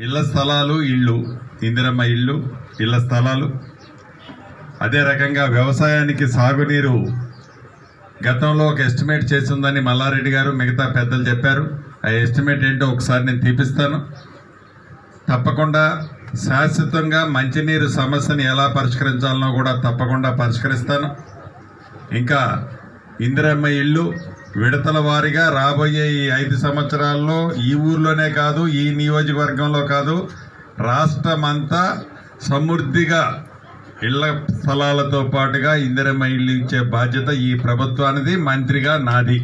ఇళ్ల స్థలాలు, ఇళ్ళు, ఇందిరమ్మ ఇళ్ళు, ఇళ్ల స్థలాలు. అదే రకంగా వ్యవసాయానికి సాగునీరు గతంలో ఒక ఎస్టిమేట్ చేసిందని మల్లారెడ్డి గారు మిగతా పెద్దలు చెప్పారు. ఆ ఎస్టిమేట్ ఏంటో ఒకసారి నేను తీపిస్తాను. తప్పకుండా శాశ్వతంగా మంచినీరు సమస్యని ఎలా పరిష్కరించాలనో కూడా తప్పకుండా పరిష్కరిస్తాను. ఇంకా ఇందిరమ్మ ఇళ్ళు విడతల వారీగా రాబోయే ఈ 5 సంవత్సరాల్లో ఈ ఊర్లోనే కాదు, ఈ నియోజకవర్గంలో కాదు, రాష్ట్రమంతా సమృద్ధిగా ఇళ్ల స్థలాలతో పాటుగా ఇందిరమ్మ ఇళ్ళు ఇచ్చే బాధ్యత ఈ ప్రభుత్వానిది, మంత్రిగా నాది.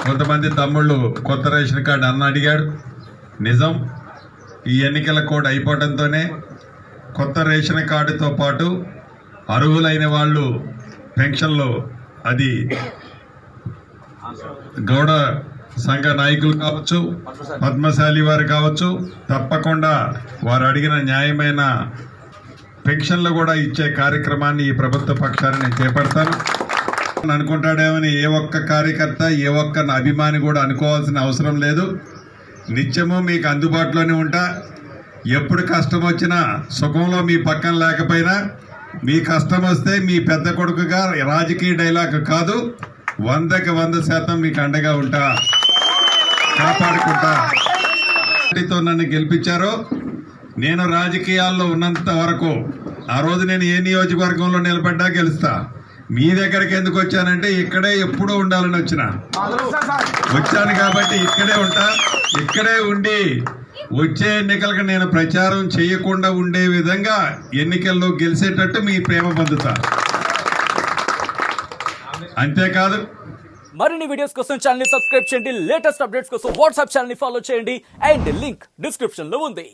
కొంతమంది తమ్ముళ్ళు కొత్త రేషన్ కార్డు అన్న అడిగాడు. నిజం, ఈ ఎన్నికల కోడ్ అయిపోవడంతోనే కొత్త రేషన్ కార్డుతో పాటు అర్హులైన వాళ్ళు పెన్షన్లు, అది గౌడ సంఘ నాయకులు కావచ్చు, పద్మశాలి వారు కావచ్చు, తప్పకుండా వారు అడిగిన న్యాయమైన పెన్షన్లు కూడా ఇచ్చే కార్యక్రమాన్ని ఈ ప్రభుత్వ పక్షాన్ని నేను చేపడతాను. అనుకుంటాడేమని ఏ ఒక్క కార్యకర్త, ఏ ఒక్క అభిమాని కూడా అనుకోవాల్సిన అవసరం లేదు. నిత్యము మీకు అందుబాటులోనే ఉంటా. ఎప్పుడు కష్టం వచ్చినా, సుఖంలో మీ పక్కన లేకపోయినా, మీ కష్టం వస్తే మీ పెద్ద కొడుకుగా రాజకీయ డైలాగ్ కాదు, 100కి 100% మీకు అండగా ఉంటా, కాపాడుకుంటా. నన్ను గెలిపించారో, నేను రాజకీయాల్లో ఉన్నంత వరకు, ఆ రోజు నేను ఏ నియోజకవర్గంలో నిలబడ్డా గెలుస్తా. మీ దగ్గరికి ఎందుకు వచ్చానంటే ఇక్కడే ఎప్పుడూ ఉండాలని వచ్చాను కాబట్టి ఇక్కడే ఉంటా. ఇక్కడే ఉండి వచ్చే ఎన్నికలకు నేను ప్రచారం చేయకుండా ఉండే విధంగా ఎన్నికల్లో గెలిచేటట్టు మీ ప్రేమ పొందుతా. అంతేకాదు, మరిన్ని వీడియోస్ కోసం ఛానల్ ని సబ్స్క్రైబ్ చేయండి. లేటెస్ట్ అప్డేట్స్ కోసం వాట్సాప్ ఛానల్ ని ఫాలో చేయండి. అండ్ లింక్ డిస్క్రిప్షన్ లో ఉంది.